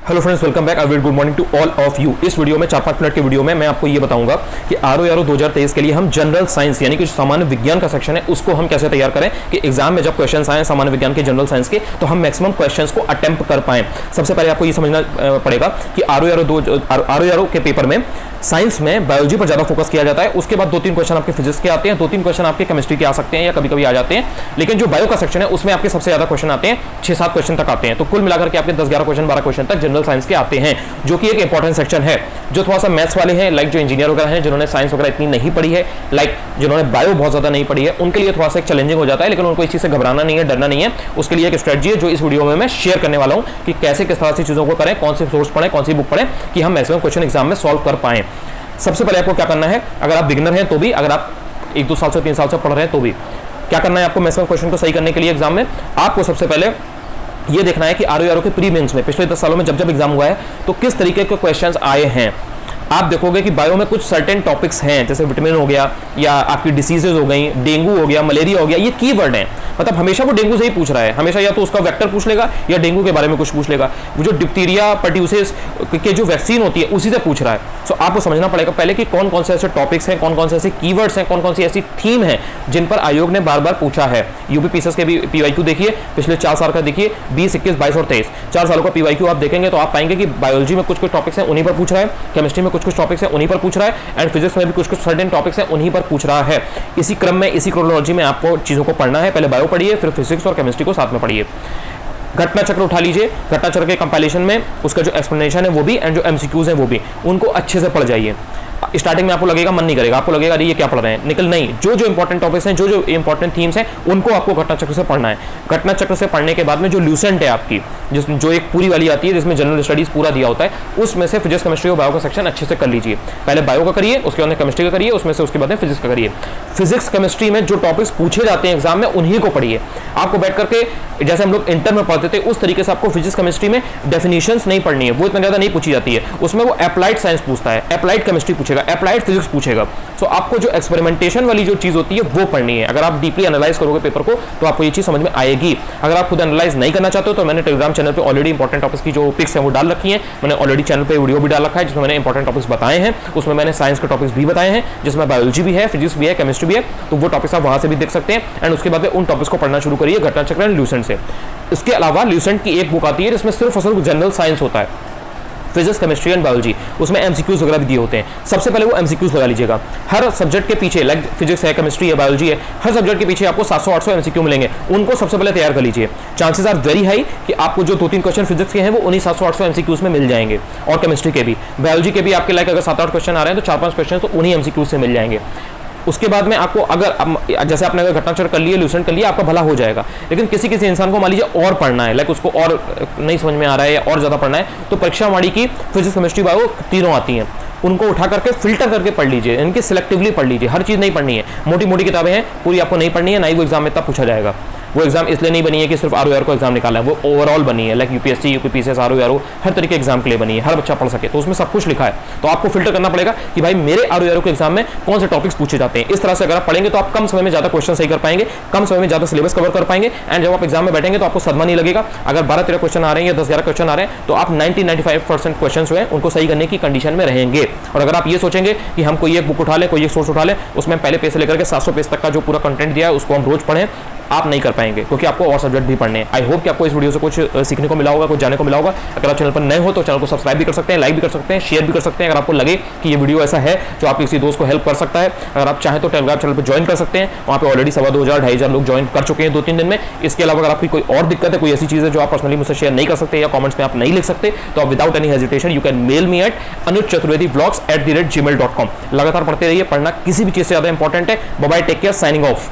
Hello friends, welcome back. Very good morning to all of you. इस video में 4-5 minute के video में मैं आपको ये बताऊंगा कि आरओ 2023 के लिए हम जनरल साइंस यानी कि सामान्य विज्ञान का सेक्शन है उसको हम कैसे तैयार करें कि एग्जाम में जब क्वेश्चंस आए सामान्य विज्ञान के जनरल साइंस के तो हम मैक्सिमम क्वेश्चंस को अटेम्प्ट कर पाएं। सबसे पहले आपको ये समझना पड़ेगा कि आरओ के पेपर में साइंस में बायोलॉजी पर ज्यादा फोकस किया जाता है। उसके बाद 2-3 क्वेश्चन आपके फिजिक्स के आते हैं, 2-3 क्वेश्चन आपके केमिस्ट्री के आ सकते हैं या कभी कभी आ जाते हैं। लेकिन जो बायो का सेक्शन है उसमें आपके सबसे ज्यादा क्वेश्चन आते हैं, 6-7 क्वेश्चन तक आते हैं। तो कुल मिलाकर के आपके 10-11 क्वेश्चन 12 क्वेश्चन तक जनरल साइंस के आते हैं, जो कि एक इंपॉर्टेंट सेक्शन है। जो थोड़ा सा मैथ्स वाले हैं, लाइक जो इंजीनियर वगैरह हैं, जिन्होंने साइंस वगैरह इतनी नहीं पढ़ी है, लाइक जिन्होंने बायो बहुत ज्यादा नहीं पढ़ी है, उनके लिए थोड़ा सा चैलेंजिंग हो जाता है। लेकिन उनको इस चीज से घबराना नहीं है, डरना नहीं है। उसके लिए एक स्ट्रेटजी है जो इस वीडियो में मैं शेयर करने वाला हूं कि कैसे किस तरह से चीजों को करें, कौन से सोर्स पढ़ें, कौन सी बुक पढ़ें कि हम मैक्सिमम क्वेश्चन एग्जाम में सॉल्व कर पाएं। सबसे पहले आपको क्या करना है, अगर आप बिगिनर हैं तो भी, अगर आप 1-2 साल से 3 साल से पढ़ रहे हैं तो भी, क्या करना है आपको मैक्सिमम क्वेश्चन को सही करने के लिए एग्जाम में आपको सबसे पहले ये देखना है कि आरओ के प्री मेंस में पिछले 10 सालों में जब जब एग्जाम हुआ है तो किस तरीके के क्वेश्चंस आए हैं। आप देखोगे कि बायो में कुछ सर्टेन टॉपिक्स हैं, जैसे विटामिन हो गया या आपकी डिसीजेज हो गई, डेंगू हो गया, मलेरिया हो गया, ये कीवर्ड हैं। मतलब हमेशा वो डेंगू से ही पूछ रहा है, हमेशा या तो उसका वेक्टर पूछ लेगा या डेंगू के बारे में कुछ पूछ लेगा। वो जो डिप्थीरिया पर्ट्यूसिस के जो वैक्सीन होती है उसी से पूछ रहा है। सो आपको समझना पड़ेगा पहले कि कौन कौन से ऐसे टॉपिक्स हैं, कौन कौन से ऐसे कीवर्ड्स हैं, कौन कौन सी ऐसी थीम है जिन पर आयोग ने बार बार पूछा है। यूपीपीसीएस के भी पीवाईक्यू देखिए, पिछले 4 साल का देखिए, 20, 21, 22 और 23, 4 सालों का पीवाईक्यू आप देखेंगे तो आप पाएंगे कि बायोलॉजी में कुछ कुछ टॉपिक्स हैं उन्हीं पर पूछ रहा है, केमिस्ट्री में कुछ कुछ टॉपिक्स हैं उन्हीं पर पूछ रहा है, एंड फिजिक्स में भी कुछ कुछ सर्टेन टॉपिक्स हैं उन्हीं पर पूछ रहा है। इसी क्रम में, इसी क्रोनोलॉजी में आपको चीजों को पढ़ना है। पहले बायो पढ़िए, फिर फिजिक्स और केमिस्ट्री को साथ में पढ़िए। घटना चक्र उठा लीजिए, घटना चक्र के कंपाइलेशन में उसका जो एक्सप्लेनेशन है वो भी, एंड जो एमसीक्यूज हैं वो भी, उनको अच्छे से पढ़ जाइए। स्टार्टिंग में आपको लगेगा मन नहीं करेगा, आपको लगेगा अरे ये क्या पढ़ रहे हैं, निकल नहीं। जो जो इंपॉर्टेंट टॉपिक्स हैं, जो जो इंपॉर्टेंट थीम्स हैं, उनको आपको घटना चक्र से पढ़ना है। घटना चक्र से पढ़ने के बाद में जो ल्यूसेंट है आपकी, जो एक पूरी वाली आती है जिसमें जनरल स्टडीज पूरा दिया होता है, उसमें से फिजिक्स, केमिस्ट्री और बायो का सेक्शन अच्छे से कर लीजिए। पहले बायो का करिए, उसके बाद केमिस्ट्री का करिए, उसमें से उसके बाद फिजिक्स का करिए। फिजिक्स केमिस्ट्री में जो टॉपिक्स पूछे जाते हैं एग्जाम में उन्हीं को पढ़िए। आपको बैठ करके जैसे हम लोग इंटर में पढ़ते थे उस तरीके से आपको फिजिक्स केमिस्ट्री में डेफिनेशंस नहीं पढ़नी है, वो इतना ज्यादा नहीं पूछी जाती है। उसमें वो अप्लाइड साइंस पूछता है, अप्लाइड केमिस्ट्री पूछेगा, अप्लाइड फिजिक्स पूछेगा। सो आपको जो एक्सपेरिमेंटेशन वाली जो चीज होती है वो पढ़नी है। अगर आप डीपली एनालाइज करोगे पेपर को तो आपको ये चीज समझ में आएगी। अगर आप खुद एनालाइज नहीं करना चाहते हो तो मैंने टेलीग्राम चैनल पे ऑलरेडी इंपॉर्टेंट टॉपिक्स की जो पिक्स हैं वो डाल रखी हैं। मैंने ऑलरेडी चैनल पे वीडियो भी डाल रखा है जिसमें मैंने इंपॉर्टेंट टॉपिक्स बताए हैं। उसमें मैंने साइंस के टॉपिक्स भी बताए हैं, जिसमें बायोलॉजी भी है, फिजिक्स भी है, केमिस्ट्री भी है। तो वो टॉपिक्स आप वहां से भी देख सकते हैं। एंड उसके बाद उन टॉपिक्स को पढ़ना शुरू करिए घटना चक्र एंड ल्यूसेंट से। इसके अलावा ल्यूसेंट की एक बुक आती है जिसमें सिर्फ और सिर्फ जनरल साइंस होता है, फिजिक्स, केमिस्ट्री एंड बायोलॉजी। उसमें एमसीक्यूज वगैरह भी दिए होते हैं। सबसे पहले वो एमसीक्यूज लगा लीजिएगा। हर सब्जेक्ट के पीछे, लाइक फिजिक्स है, केमिस्ट्री है, बायोलॉजी है, हर सब्जेक्ट के पीछे आपको 700-800 एमसीक्यू मिलेंगे। उनको सबसे पहले तैयार कर लीजिए। चांसेस आर वेरी हाई कि आपको जो 2-3 क्वेश्चन फिजिक्स के हैं वो उन्हीं 700-800 एमसीक्यूज में मिल जाएंगे, और केमिस्ट्री के भी। बायोलॉजी के भी आपके लाइक अगर 7-8 क्वेश्चन आ रहे हैं तो 4-5 क्वेश्चन तो उन्हीं एमसीक्यूज से मिल जाएंगे। उसके बाद में आपको अगर जैसे आपने अगर घटना चक्र कर लिए, ल्यूसेंट कर लिया, आपका भला हो जाएगा। लेकिन किसी किसी इंसान को मान लीजिए और पढ़ना है, लाइक उसको और नहीं समझ में आ रहा है या और ज्यादा पढ़ना है, तो परीक्षा वाणी की फिजिक्स, केमिस्ट्री, बायो तीनों आती हैं, उनको उठा करके फिल्टर करके पढ़ लीजिए। इनकी सिलेक्टिवली पढ़ लीजिए, हर चीज नहीं पढ़नी है। मोटी मोटी किताबें हैं, पूरी आपको नहीं पढ़नी है, ना ही वो एग्जाम में इतना पूछा जाएगा। वो एग्जाम इसलिए नहीं बनी है कि सिर्फ आरओ को एग्जाम निकाला है, वो ओवरऑल बनी है, लाइक यूपीएससी, यूपीपीसीएस, आरओ हर तरीके एग्जाम के लिए बनी है, हर बच्चा पढ़ सके। तो उसमें सब कुछ लिखा है। तो आपको फिल्टर करना पड़ेगा कि भाई मेरे आरओ के एग्जाम में कौन से टॉपिक्स पूछे जाते हैं। इस तरह से अगर आप पढ़ेंगे तो आप कम समय में ज्यादा क्वेश्चन सही कर पाएंगे, कम समय में ज्यादा सिलेबस कवर कर पाएंगे। एंड जब आप एग्जाम में बैठेंगे तो आपको सदमा नहीं लगेगा। अगर 12-13 क्वेश्चन आ रहे हैं या 10-11 क्वेश्चन आ रहे हैं तो आप 90-95% क्वेश्चन जो है उनको सही करने की कंडीशन में रहेंगे। और अगर आप ये सोचेंगे कि हम कोई एक बुक उठा लें, कोई एक सोर्स उठा लें, उसमें पहले पेज से लेकर के 700 पेज तक का जो पूरा कंटेंट दिया है उसको हम रोज पढ़ें, आप नहीं कर पाएंगे, क्योंकि आपको और सब्जेक्ट भी पढ़ने हैं। आई होप कि आपको इस वीडियो से कुछ सीखने को मिला होगा, कुछ जानने को मिला होगा। अगर आप चैनल पर नए हो तो चैनल को सब्सक्राइब भी कर सकते हैं, लाइक भी कर सकते हैं, शेयर भी कर सकते हैं। अगर आपको लगे कि ये वीडियो ऐसा है जो आप किसी दोस्त को हेल्प कर सकता है, अगर आप चाहें तो टेलीग्राम चैनल पर ज्वाइन कर सकते हैं। वहाँ पे ऑलरेडी 2,500 लोग ज्वाइन कर चुके हैं 2-3 दिन में। इसके अलावा अगर आपकी कोई और दिक्कत है, कोई ऐसी चीज़ है जो आप पर्सनली मुझसे शेयर नहीं कर सकते या कमेंट्स में आप नहीं लिख सकते, तो आप without any hesitation you can mail me at anuj.chaturvedi vlogs@gmail.com। लगातार पढ़ते रहिए, पढ़ना किसी भी चीज़ से ज़्यादा इंपॉर्टेंट है। Bye bye, take care, signing of.